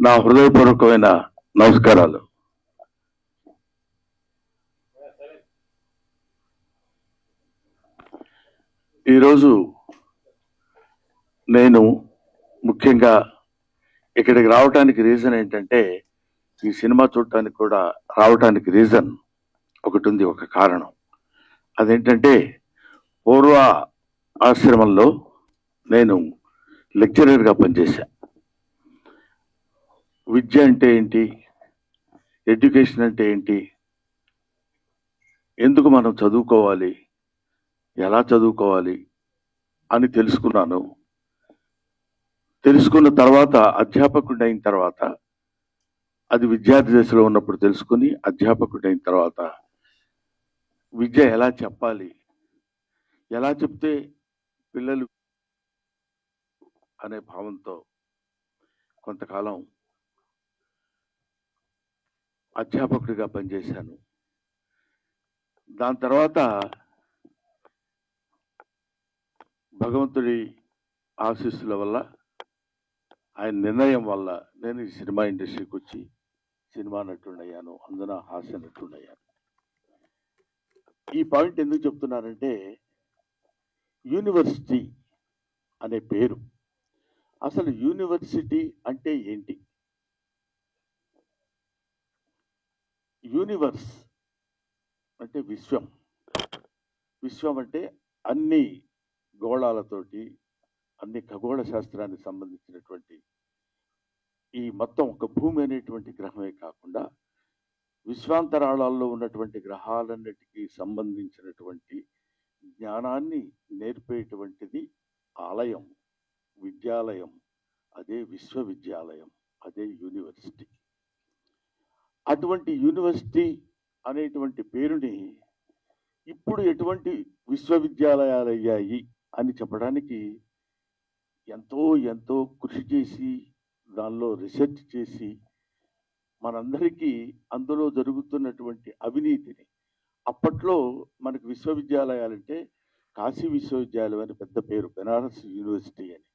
నా హృదయపూర్వకమైన నమస్కారాలు. ఈరోజు నేను ముఖ్యంగా ఇక్కడికి రావడానికి రీజన్ ఏంటంటే, ఈ సినిమా చూడటానికి కూడా రావటానికి రీజన్ ఒకటి ఉంది, ఒక కారణం. అదేంటంటే, పూర్వ ఆశ్రమంలో నేను లెక్చరర్గా పనిచేశా. విద్య అంటే ఏంటి, ఎడ్యుకేషన్ అంటే ఏంటి, ఎందుకు మనం చదువుకోవాలి, ఎలా చదువుకోవాలి అని తెలుసుకున్నాను. తెలుసుకున్న తర్వాత అధ్యాపకుడు అయిన తర్వాత, అది విద్యార్థి దశలో ఉన్నప్పుడు తెలుసుకుని అధ్యాపకుడు అయిన తర్వాత విద్య ఎలా చెప్పాలి, ఎలా చెప్తే పిల్లలు అనే భావంతో కొంతకాలం అధ్యాపకుడిగా పనిచేశాను. దాని తర్వాత భగవంతుడి ఆశీస్సుల వల్ల, ఆయన నిర్ణయం వల్ల నేను ఈ సినిమా ఇండస్ట్రీకి వచ్చి సినిమా నటుడయ్యాను, అందున హాస్య నటుడయ్యాను. ఈ పాయింట్ ఎందుకు చెప్తున్నానంటే, యూనివర్సిటీ అనే పేరు, అసలు యూనివర్సిటీ అంటే ఏంటి? యూనివర్స్ అంటే విశ్వం. విశ్వం అంటే అన్ని గోళాలతోటి, అన్ని ఖగోళ శాస్త్రానికి సంబంధించినటువంటి ఈ మొత్తం ఒక భూమి అనేటువంటి గ్రహమే కాకుండా విశ్వాంతరాళాల్లో ఉన్నటువంటి గ్రహాలన్నిటికీ సంబంధించినటువంటి జ్ఞానాన్ని నేర్పేటువంటిది ఆలయం, విద్యాలయం. అదే విశ్వవిద్యాలయం, అదే యూనివర్సిటీ. అటువంటి యూనివర్సిటీ అనేటువంటి పేరుని ఇప్పుడు ఎటువంటి విశ్వవిద్యాలయాలు అయ్యాయి అని చెప్పడానికి ఎంతో ఎంతో కృషి చేసి, దానిలో రీసెర్చ్ చేసి, మనందరికీ అందులో జరుగుతున్నటువంటి అవినీతిని, అప్పట్లో మనకు విశ్వవిద్యాలయాలంటే కాశీ విశ్వవిద్యాలయం అని పెద్ద పేరు, బెనారస్ యూనివర్సిటీ అని.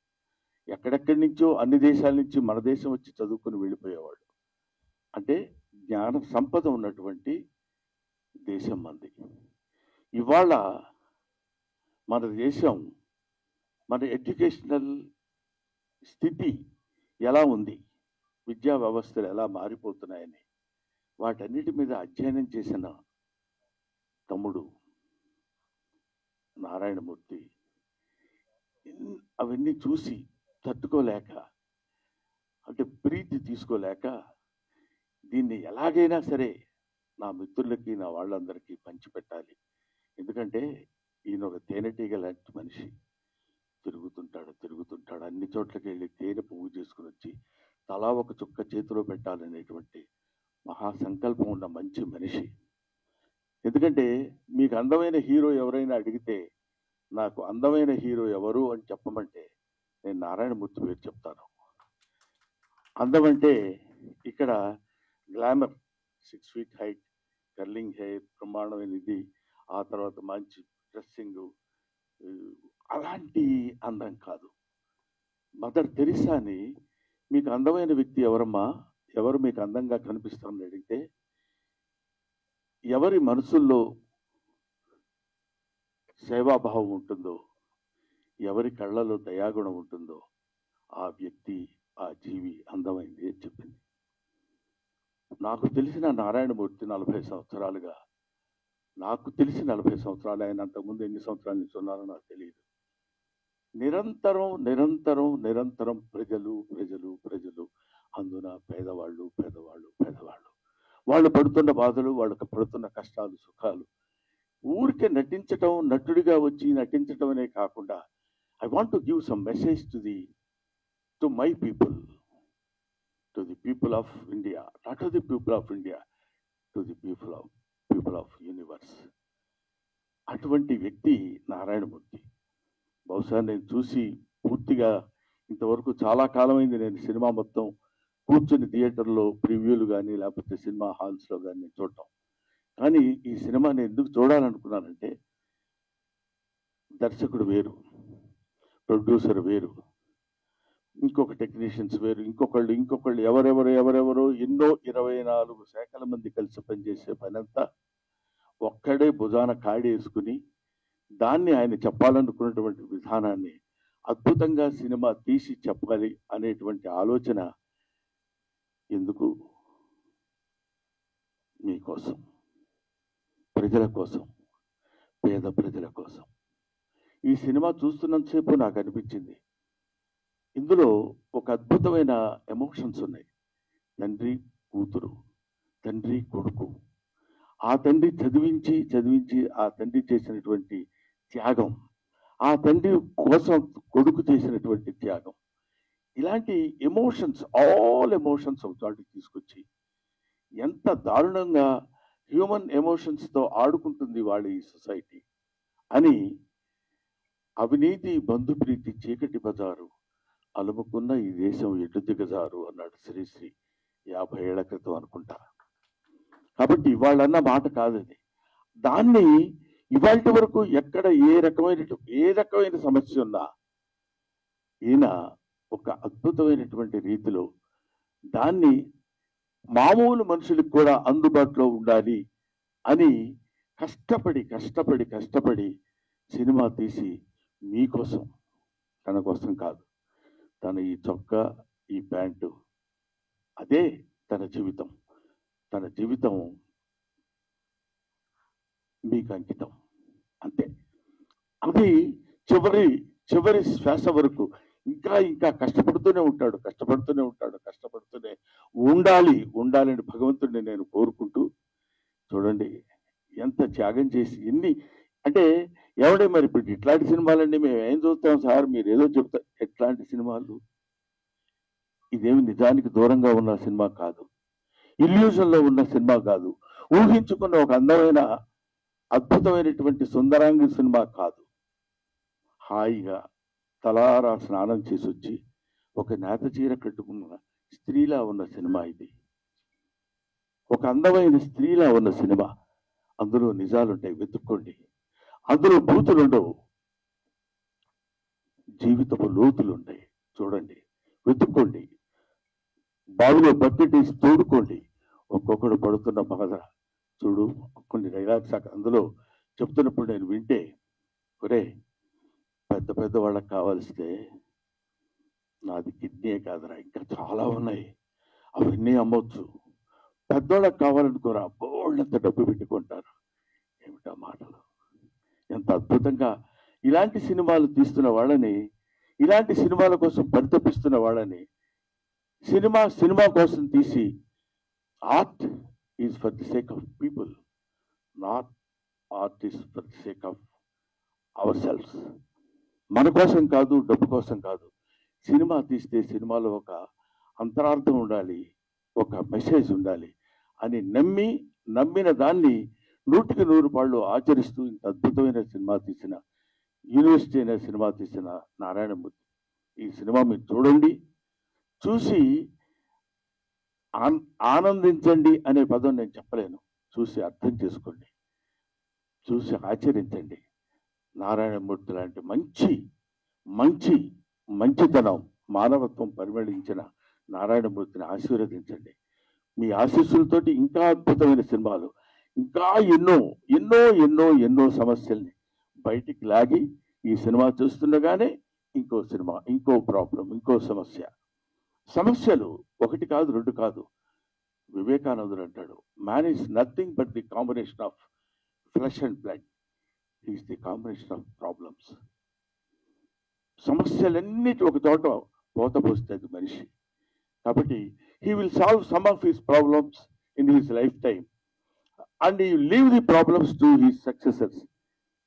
ఎక్కడెక్కడి నుంచో అన్ని దేశాల నుంచి మన దేశం వచ్చి చదువుకుని వెళ్ళిపోయేవాళ్ళు. అంటే జ్ఞాన సంపద ఉన్నటువంటి దేశం మంది. ఇవాళ మన దేశం, మన ఎడ్యుకేషనల్ స్థితి ఎలా ఉంది, విద్యా వ్యవస్థలు ఎలా మారిపోతున్నాయని వాటన్నిటి మీద అధ్యయనం చేసిన తమ్ముడు నారాయణమూర్తి అవన్నీ చూసి తట్టుకోలేక, అంటే ప్రీతి తీసుకోలేక, దీన్ని ఎలాగైనా సరే నా మిత్రులకి, నా వాళ్ళందరికీ పంచిపెట్టాలి. ఎందుకంటే ఈయన ఒక తేనెటీగ లాంటి మనిషి. తిరుగుతుంటాడు అన్ని చోట్లకి వెళ్ళి తేనె పువ్వు చేసుకుని వచ్చి తలా ఒక చుక్క చేతిలో పెట్టాలనేటువంటి మహాసంకల్పం ఉన్న మంచి మనిషి. ఎందుకంటే మీకు అందమైన హీరో ఎవరైనా అడిగితే, నాకు అందమైన హీరో ఎవరు అని చెప్పమంటే నేను నారాయణమూర్తి పేరు చెప్తాను. అందం అంటే ఇక్కడ glamour, 6 feet height, curling hair, బ్రహ్మాండమైన ఇది, ఆ తర్వాత మంచి డ్రెస్సింగ్, అలాంటి అందం కాదు. మదర్ తెరిసాని, మీకు అందమైన వ్యక్తి ఎవరమ్మా, ఎవరు మీకు అందంగా కనిపిస్తారని అడిగితే, ఎవరి మనసుల్లో సేవాభావం ఉంటుందో, ఎవరి కళ్ళలో దయాగుణం ఉంటుందో ఆ వ్యక్తి, ఆ జీవి అందమైంది అని చెప్పింది. నాకు తెలిసిన నారాయణమూర్తి 40 సంవత్సరాలుగా, నాకు తెలిసి 40 సంవత్సరాలు, ఆయన అంతకుముందు ఎన్ని సంవత్సరాల నుంచి ఉన్నారో నాకు తెలియదు. నిరంతరం ప్రజలు, అందున పేదవాళ్ళు. వాళ్ళు పడుతున్న బాధలు, వాళ్ళకి పడుతున్న కష్టాలు, సుఖాలు, ఊరికే నటించటం, నటుడిగా వచ్చి నటించటం అనే కాకుండా, I want to give some message to my people, to the people of India, not to the people of India, to the people of universe. అటువంటి వ్యక్తి నారాయణమూర్తి. బహుశా నేను చూసి పూర్తిగా ఇంతవరకు చాలా కాలమైంది నేను సినిమా మొత్తం కూర్చొని థియేటర్లో ప్రివ్యూలు కానీ లేకపోతే సినిమా హాల్స్లో కానీ నేను చూడటం. కానీ ఈ సినిమా నేను ఎందుకు చూడాలనుకున్నానంటే, దర్శకుడు వేరు, ప్రొడ్యూసర్ వేరు, ఇంకొక టెక్నీషియన్స్ వేరు, ఇంకొకళ్ళు ఎవరెవరు ఎన్నో 24 శాఖల మంది కలిసి పనిచేసే పనంతా ఒక్కడే భుజాన కాడేసుకుని దాన్ని ఆయన చెప్పాలనుకున్నటువంటి విధానాన్ని అద్భుతంగా సినిమా తీసి చెప్పాలి అనేటువంటి ఆలోచన ఎందుకు? మీకోసం, ప్రజల కోసం, పేద ప్రజల కోసం. ఈ సినిమా చూస్తున్నంతసేపు నాకు అనిపించింది, ఇందులో ఒక అద్భుతమైన ఎమోషన్స్ ఉన్నాయి. తండ్రి కూతురు, తండ్రి కొడుకు, ఆ తండ్రి చదివించి ఆ తండ్రి చేసినటువంటి త్యాగం, ఆ తండ్రి కోసం కొడుకు చేసినటువంటి త్యాగం, ఇలాంటి ఎమోషన్స్, ఆల్ ఎమోషన్స్ ఒక చోటికి తీసుకొచ్చి ఎంత దారుణంగా హ్యూమన్ ఎమోషన్స్తో ఆడుకుంటుంది వాళ్ళ ఈ సొసైటీ అని, అవినీతి బంధుప్రీతి చీకటి బజారు అలుముకున్న ఈ దేశం ఎటు దిగజారు అన్నాడు శ్రీశ్రీ 50 ఏళ్ల క్రితం అనుకుంటా. కాబట్టి వాళ్ళన్న మాట కాదని, దాన్ని ఇవాళ వరకు ఎక్కడ ఏ రకమైన సమస్య ఉన్నా ఈయన ఒక అద్భుతమైనటువంటి రీతిలో దాన్ని మామూలు మనుషులకు కూడా అందుబాటులో ఉండాలి అని కష్టపడి సినిమా తీసి మీకోసం, తన కోసం కాదు, తన ఈ చొక్కా, ఈ ప్యాంటు, అదే తన జీవితం మీకు అంకితం, అంతే. అది చివరి శ్వాస వరకు ఇంకా కష్టపడుతూనే ఉండాలని భగవంతుడిని నేను కోరుకుంటూ, చూడండి ఎంత త్యాగం చేసి ఎన్ని అంటే, ఎవడే మరి ఇప్పుడు ఇట్లాంటి సినిమాలండి మేము ఏం చూస్తాం సార్, మీరు ఏదో చెప్తారు. ఎట్లాంటి సినిమాలు? ఇదేమి నిజానికి దూరంగా ఉన్న సినిమా కాదు, ఇల్యూజన్లో ఉన్న సినిమా కాదు, ఊహించుకున్న ఒక అందమైన అద్భుతమైనటువంటి సుందరాంగి సినిమా కాదు. హాయిగా తలారా స్నానం చేసి వచ్చి ఒక నేత చీర కట్టుకున్న స్త్రీలా ఉన్న సినిమా ఇది, ఒక అందమైన స్త్రీలా ఉన్న సినిమా. అందులో నిజాలుంటాయి, వెతుక్కోండి. అందులో బూతులుండవు, జీవితపు లోతులుంటాయి. చూడండి, వెతుక్కోండి, బావిలో బకెటేసి తోడుకోండి. ఒక్కొక్కడు పడుతున్న బాధ చూడు. కొన్ని డైలాగ్స్ అందులో చెప్తున్నప్పుడు నేను వింటే, ఒరే పెద్ద వాళ్ళకి కావాల్సితే నాది కిడ్నీ కాదురా, ఇంకా చాలా ఉన్నాయి, అవన్నీ అమ్మొచ్చు. పెద్దోళ్ళకి కావాలనుకోరా, బోళ్ళంత డబ్బు పెట్టుకుంటారు. ఏమిటా మాటలు! ఎంత అద్భుతంగా ఇలాంటి సినిమాలు తీస్తున్న వాళ్ళని, ఇలాంటి సినిమాల కోసం పరితపిస్తున్న వాళ్ళని, సినిమా కోసం తీసి, art is for the sake of people, not art is for the sake of ourselves. మన కోసం కాదు, డబ్బు కోసం కాదు. సినిమా తీస్తే సినిమాలో ఒక అంతరార్థం ఉండాలి, ఒక మెసేజ్ ఉండాలి అని నమ్మిన దాన్ని 100కి 100 పాళ్ళు ఆచరిస్తూ ఇంత అద్భుతమైన సినిమా తీసిన, యూనివర్సిటీ అనే సినిమా తీసిన నారాయణమూర్తి. ఈ సినిమా మీరు చూడండి, చూసి ఆనందించండి అనే పదం నేను చెప్పలేను. చూసి అర్థం చేసుకోండి, చూసి ఆచరించండి. నారాయణమూర్తి లాంటి మంచితనం, మానవత్వం పరిమళించిన నారాయణమూర్తిని ఆశీర్వదించండి. మీ ఆశీస్సులతోటి ఇంకా అద్భుతమైన సినిమాలు, ఇంకా ఎన్నో సమస్యల్ని బయటికి లాగి, ఈ సినిమా చూస్తుండగానే ఇంకో సినిమా, ఇంకో ప్రాబ్లం, ఇంకో సమస్యలు 1 కాదు 2 కాదు. వివేకానందుడు అంటాడు, man is nothing but the combination of flesh and blood, is the combination of problems. సమస్యలన్నిటి ఒక చోట పోతపోస్తుంది మనిషి. కాబట్టి he will solve some of his problems in his lifetime and he will leave the problems to his successors.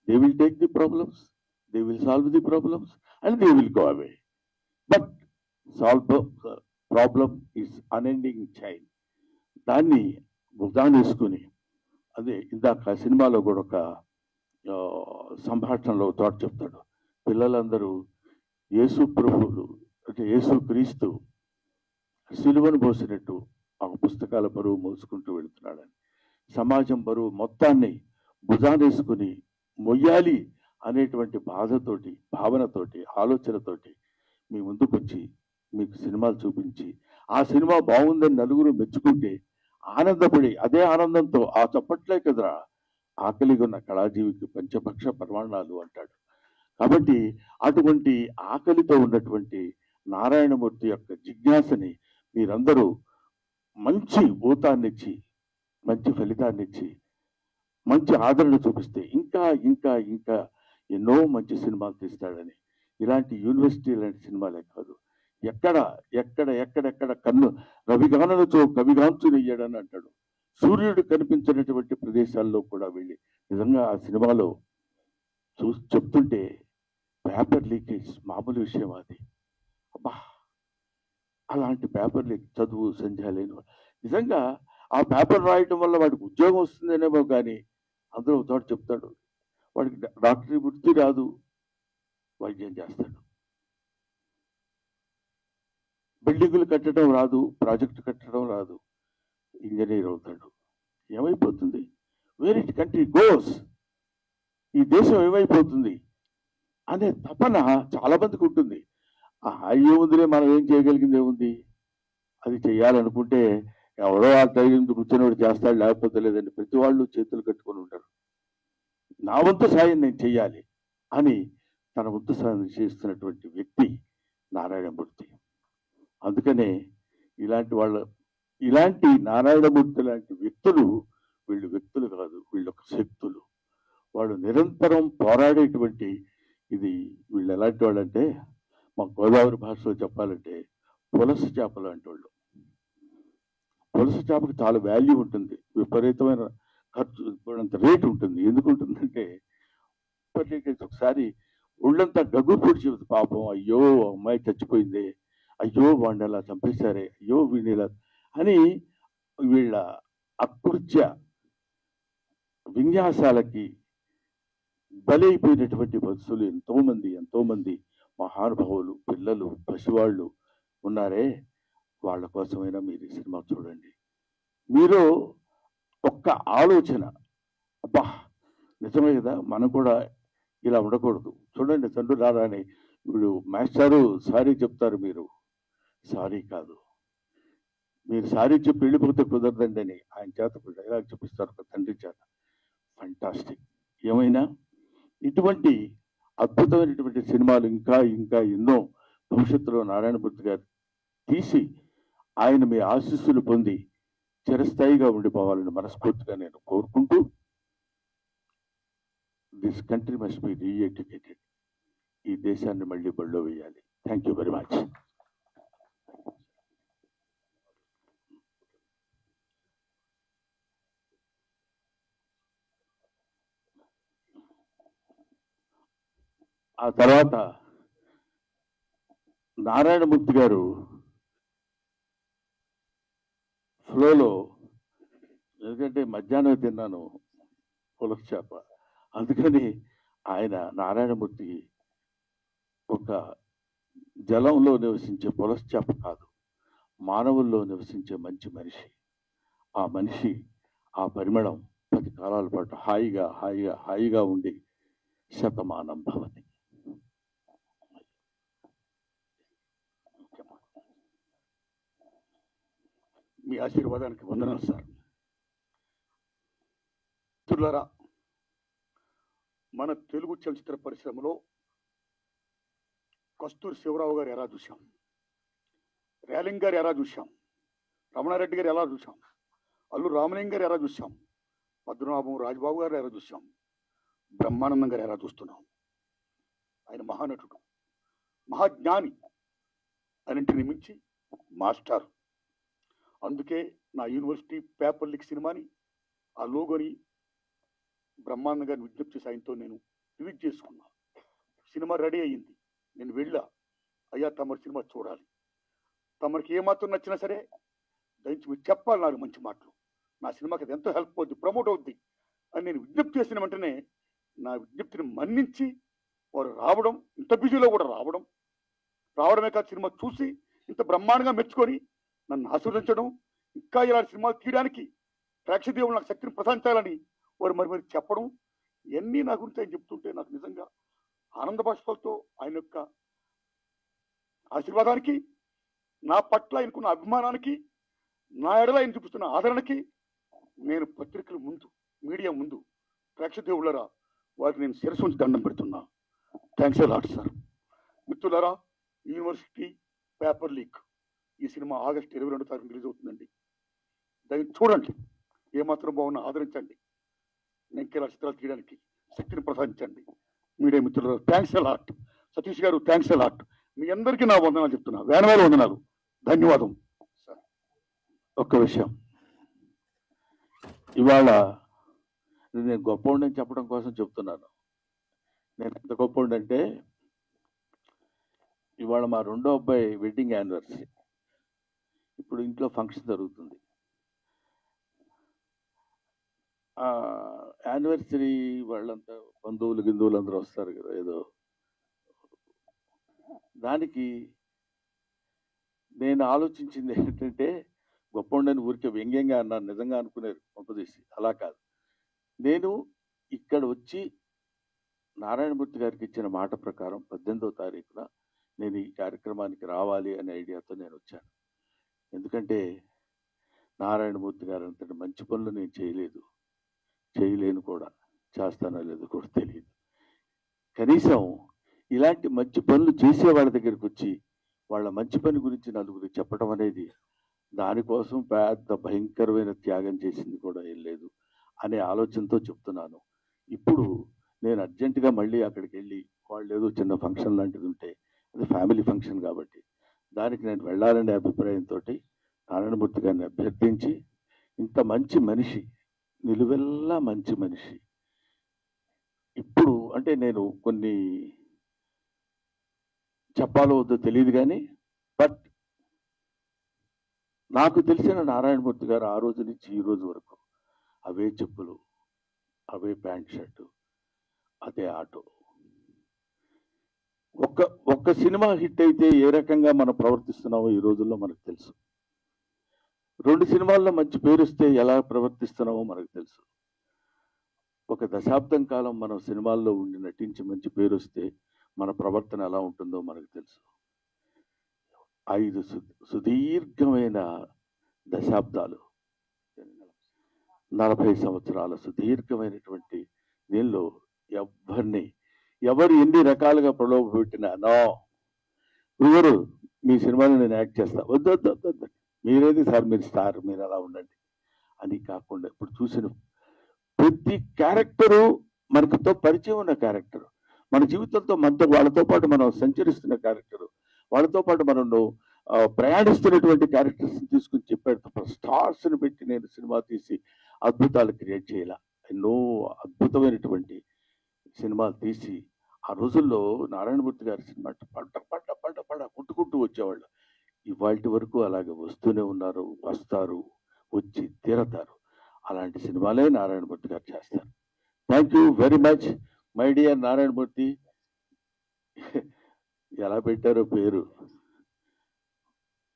They will take the problems, they will solve the problems and they will go away. But problem is unending chain. దాన్ని భుజాన్ని వేసుకుని, అదే ఇందాక సినిమాలో కూడా ఒక సంభాషణలో తోట చెప్తాడు, పిల్లలందరూ యేసు ప్రభువులు అంటే యేసు క్రీస్తు సిలువను మోసినట్టు ఆ పుస్తకాల బరువు మోసుకుంటూ వెళుతున్నాడని, సమాజం బరువు మొత్తాన్ని భుజానేసుకుని మొయ్యాలి అనేటువంటి బాధతోటి, భావనతోటి, ఆలోచనతోటి మీ ముందుకొచ్చి మీకు సినిమాలు చూపించి ఆ సినిమా బాగుందని నలుగురు మెచ్చుకుంటే ఆనందపడి అదే ఆనందంతో ఆ చప్పట్లే కదరా ఆకలిగా ఉన్న కళాజీవికి పంచపక్ష ప్రమాణాలు అంటాడు. కాబట్టి అటువంటి ఆకలితో ఉన్నటువంటి నారాయణమూర్తి యొక్క జిజ్ఞాసని మీరందరూ మంచి ఊతాన్నిచ్చి మంచి ఫలితాన్నిచ్చి మంచి ఆదరణ చూపిస్తే ఇంకా ఇంకా ఇంకా ఎన్నో మంచి సినిమాలు తీస్తాడని, ఇలాంటి యూనివర్సిటీ లాంటి సినిమాలే కాదు, ఎక్కడ ఎక్కడ ఎక్కడెక్కడ కన్ను రవిగానలతో కవిగాంచునయ్యాడని అంటాడు. సూర్యుడు కనిపించినటువంటి ప్రదేశాల్లో కూడా వెళ్ళి నిజంగా ఆ సినిమాలో చెప్తుంటే పేపర్ లీకేజ్ మామూలు విషయం అది. అబ్బా, అలాంటి పేపర్ లీక్ చదువు సంధ్య లేని నిజంగా ఆ పేపర్ రాయటం వల్ల వాడికి ఉద్యోగం వస్తుందనేమో కానీ అందరూ ఒక చోట చెప్తాడు వాడికి డాక్టరీ వృత్తి రాదు, వైద్యం చేస్తాడు. బిల్డింగులు కట్టడం రాదు, ప్రాజెక్టు కట్టడం రాదు, ఇంజనీర్ అవుతాడు. ఏమైపోతుంది? వేర్ ఇట్ కంట్రీ గోస్, ఈ దేశం ఏమైపోతుంది అనే తపన చాలా మందికి ఉంటుంది. ఏముందిలే, మనం ఏం చేయగలిగింది ఏముంది, అది చేయాలనుకుంటే ఎవరో ఆ ధైర్యం కూర్చొని చేస్తాడు, లేకపోతే లేదండి. ప్రతి వాళ్ళు చేతులు కట్టుకొని ఉంటారు. నా వంతు సాయం నేను చెయ్యాలి అని తన వంతు సాయం చేస్తున్నటువంటి వ్యక్తి నారాయణమూర్తి. అందుకనే ఇలాంటి నారాయణమూర్తి లాంటి వ్యక్తులు వీళ్ళు వ్యక్తులు కాదు, వీళ్ళొక శక్తులు. వాళ్ళు నిరంతరం పోరాడేటువంటి వీళ్ళు ఎలాంటి వాళ్ళంటే మా గోదావరి భాషలో చెప్పాలంటే పులస చేపలు అంటే వాళ్ళు. పులస చేపకి చాలా వాల్యూ ఉంటుంది, విపరీతమైన ఖర్చు అంత రేటు ఉంటుంది. ఎందుకు ఉంటుందంటే ఒకసారి ఒళ్ళంతా గగ్గు పొడిచి పాపం, అయ్యో అమ్మాయి చచ్చిపోయింది, అయ్యో వాడిని అలా చంపేశారే, అయ్యో వీడిని ఇలా అని వీళ్ళ అకృత్య విన్యాసాలకి బలైపోయినటువంటి బస్సులు ఎంతో మంది మహానుభావులు, పిల్లలు, పసివాళ్ళు ఉన్నారే. వాళ్ళ కోసమైనా మీరు ఈ సినిమా చూడండి. మీరు ఒక్క ఆలోచన, అబ్బా నిజమే కదా, మనం కూడా ఇలా ఉండకూడదు. చూడండి, తండ్రి రాని వీడు మాస్టారు సారీ చెప్తారు, మీరు సారీ కాదు, మీరు సారీ చెప్పి వెళ్ళిపోతే కుదరదండి అని ఆయన చేత డైలాగ్ చూపిస్తారు ఒక తండ్రి చేత. ఫంటాస్టిక్. ఏమైనా ఇటువంటి అద్భుతమైనటువంటి సినిమాలు ఇంకా ఇంకా ఎన్నో భవిష్యత్తులో నారాయణమూర్తి గారు తీసి ఆయన మీ ఆశీస్సులు పొంది చిరస్థాయిగా ఉండిపోవాలని మనస్ఫూర్తిగా నేను కోరుకుంటూ, దిస్ కంట్రీ మస్ట్ బి రీఎడ్యుకేటెడ్. ఈ దేశాన్ని మళ్ళీ బడిలో వేయాలి. Thank you very much. ఆ తర్వాత నారాయణమూర్తి గారు ఫ్లోలో, ఎందుకంటే మధ్యాహ్నం తిన్నాను పులస చేప, అందుకని ఆయన నారాయణమూర్తి ఒక జలంలో నివసించే పులస చేప కాదు, మానవుల్లో నివసించే మంచి మనిషి. ఆ మనిషి ఆ పరిమళం 10 కాలాల పాటు హాయిగా హాయిగా హాయిగా ఉండి శతమానం భవతి. మీ ఆశీర్వాదానికి వందనాలు సార్. మిత్రులారా, మన తెలుగు చలచిత్ర పరిశ్రమలో కస్తూరి శివరావు గారు ఎలా చూశాం, రేలింగ్ గారు ఎలా చూశాం, రమణారెడ్డి గారు ఎలా చూశాం, అల్లు రామలింగ గారు ఎలా చూశాం, పద్మనాభం రాజబాబు గారు ఎలా చూశాం, బ్రహ్మానందం గారు ఎలా చూస్తున్నాం. ఆయన మహానటుడు, మహాజ్ఞాని, అన్నింటిని మించి మాస్టర్. అందుకే నా యూనివర్సిటీ పేపర్ లీక్ సినిమాని, ఆ లోగోని బ్రహ్మానంద గారిని విజ్ఞప్తి చేసి ఆయనతో నేను రిలీజ్ చేసుకున్నా. సినిమా రెడీ అయ్యింది. నేను వెళ్ళా, అయ్యా తమరి సినిమా చూడాలి, తమరికి ఏమాత్రం నచ్చినా సరే దయచి మీరు చెప్పాలి నాకు మంచి మాటలు, నా సినిమాకి అది ఎంతో హెల్ప్ అవుద్ది, ప్రమోట్ అవుద్ది అని నేను విజ్ఞప్తి చేసిన వెంటనే నా విజ్ఞప్తిని మన్నించి వారు రావడం, ఇంత బిజీలో కూడా రావడమే కాదు, సినిమా చూసి ఇంత బ్రహ్మాండంగా మెచ్చుకొని నన్ను ఆశీర్వదించడం, ఇంకా ఇలాంటి సినిమాలు తీయడానికి ప్రేక్షదేవులు నాకు శక్తిని ప్రసాదించాలని వారు మరి చెప్పడం, ఇవన్నీ నా గురించి ఆయన చెప్తుంటే నాకు నిజంగా ఆనంద బాష్పాలతో ఆయన యొక్క ఆశీర్వాదానికి నా పట్ల ఆయనకున్న అభిమానానికి, నా ఎడల ఆయన చూపిస్తున్న ఆదరణకి నేను పత్రికల ముందు, మీడియా ముందు, ప్రేక్షక దేవుళ్ళరా వారికి నేను శిరస్సు ఉంచి దండం పెడుతున్నా. Thanks lot sir. మిత్రులారా, యూనివర్సిటీ పేపర్ లీక్ ఈ సినిమా ఆగస్టు 22వ తారీఖు రిలీజ్ అవుతుందండి. దాన్ని చూడండి, ఏమాత్రం బాగున్నా ఆదరించండి. నేను ఇంకేలా చిత్రాలు తీయడానికి శక్తిని ప్రసాదించండి. మీడియా మిత్రులు థ్యాంక్స్ లాట్. సతీష్ గారు థ్యాంక్స్ లాట్. మీ అందరికీ నా వందనాలు చెప్తున్నా, వేల వందనాలు, ధన్యవాదం. ఒక్క విషయం, ఇవాళ నేను గొప్పవాడిని చెప్పడం కోసం చెప్తున్నాను. నేను ఎంత గొప్పవాడిని అంటే, ఇవాళ మా రెండో అబ్బాయి వెడ్డింగ్ యానివర్సరీ. ఇప్పుడు ఇంట్లో ఫంక్షన్ జరుగుతుంది. యానివర్సరీ వాళ్ళంతా బంధువులు అందరూ వస్తారు కదా, ఏదో దానికి నేను ఆలోచించింది ఏంటంటే, గొప్పవాడిని ఊరికే వ్యంగ్యంగా అన్నాను, నిజంగా అనుకునేది కొంపదీసి. అలా కాదు, నేను ఇక్కడ వచ్చి నారాయణమూర్తి గారికి ఇచ్చిన మాట ప్రకారం 18వ తారీఖున నేను ఈ కార్యక్రమానికి రావాలి అనే ఐడియాతో నేను వచ్చాను. ఎందుకంటే నారాయణమూర్తి గారు అంతటి మంచి పనులు నేను చేయలేను కూడా, చేస్తానో లేదో కూడా తెలియదు. కనీసం ఇలాంటి మంచి పనులు చేసే వాళ్ళ దగ్గరికి వచ్చి వాళ్ళ మంచి పని గురించి నలుగురికి చెప్పడం అనేది, దానికోసం పెద్ద భయంకరమైన త్యాగం చేసింది కూడా ఏం లేదు అనే ఆలోచనతో చెప్తున్నాను. ఇప్పుడు నేను అర్జెంటుగా మళ్ళీ అక్కడికి వెళ్ళి, వాళ్ళు ఏదో చిన్న ఫంక్షన్ లాంటిది ఉంటే, అది ఫ్యామిలీ ఫంక్షన్ కాబట్టి దానికి నేను వెళ్ళాలనే అభిప్రాయంతో నారాయణమూర్తి గారిని అభ్యర్థించి, ఇంత మంచి మనిషి, నిలువెల్లా మంచి మనిషి, ఇప్పుడు అంటే నేను కొన్ని చెప్పాలో వద్దో తెలియదు కానీ, బట్ నాకు తెలిసిన నారాయణమూర్తి గారు ఆ రోజు నుంచి ఈ రోజు వరకు అవే చెప్పులు, అవే ప్యాంట్ షర్టు, అదే ఆటో. ఒక్క సినిమా హిట్ అయితే ఏ రకంగా మనం ప్రవర్తిస్తున్నామో ఈ రోజుల్లో మనకు తెలుసు. 2 సినిమాల్లో మంచి పేరు వస్తే ఎలా ప్రవర్తిస్తున్నామో మనకు తెలుసు. ఒక దశాబ్దం కాలం మనం సినిమాల్లో ఉండి నటించి మంచి పేరు వస్తే మన ప్రవర్తన ఎలా ఉంటుందో మనకు తెలుసు. 5 సుదీర్ఘమైన దశాబ్దాలు, 40 సంవత్సరాల సుదీర్ఘమైనటువంటి దీనిలో ఎవరు ఎన్ని రకాలుగా ప్రలోభ పెట్టినా, నో ఎవరు మీ సినిమాలో నేను యాక్ట్ చేస్తా, వద్దు మీరేది సార్, మీరు స్టార్, మీరు అలా ఉండండి అని కాకుండా, ఇప్పుడు చూసిన ప్రతి క్యారెక్టరు మనకుతో పరిచయం ఉన్న క్యారెక్టర్, మన జీవితంతో వాళ్ళతో పాటు మనం సంచరిస్తున్న క్యారెక్టర్, వాళ్ళతో పాటు మనం ప్రయాణిస్తున్నటువంటి క్యారెక్టర్స్ తీసుకుని చెప్పాడు తప్ప స్టార్స్ని పెట్టి నేను సినిమా తీసి అద్భుతాలు క్రియేట్ చేయాల. ఎన్నో అద్భుతమైనటువంటి సినిమాలు తీసి ఆ రోజుల్లో నారాయణమూర్తి గారి సినిమా పడ్డ కొట్టుకుంటూ వచ్చేవాళ్ళు. ఇవాళ వరకు అలాగే వస్తూనే ఉన్నారు, వస్తారు, వచ్చి తీరతారు. అలాంటి సినిమాలే నారాయణమూర్తి గారు చేస్తారు. Thank you very much my dear Narayanamurthy. ఎలా పెట్టారో పేరు,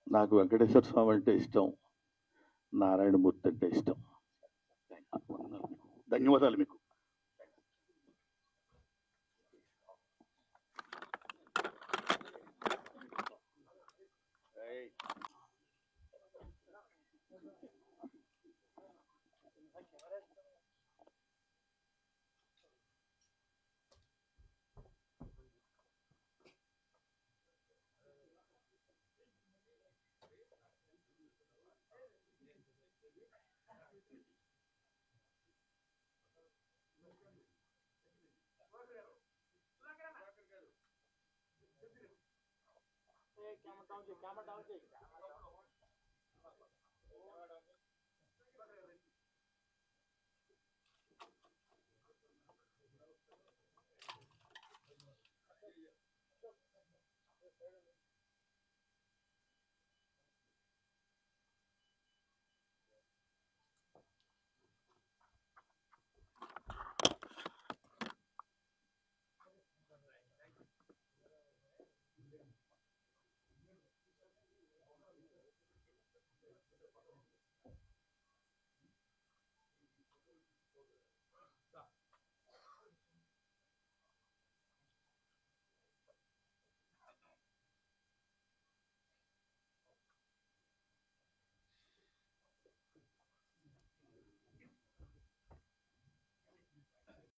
నాకు వెంకటేశ్వర స్వామి అంటే ఇష్టం, నారాయణమూర్తి అంటే ఇష్టం. ధన్యవాదాలు మీకు.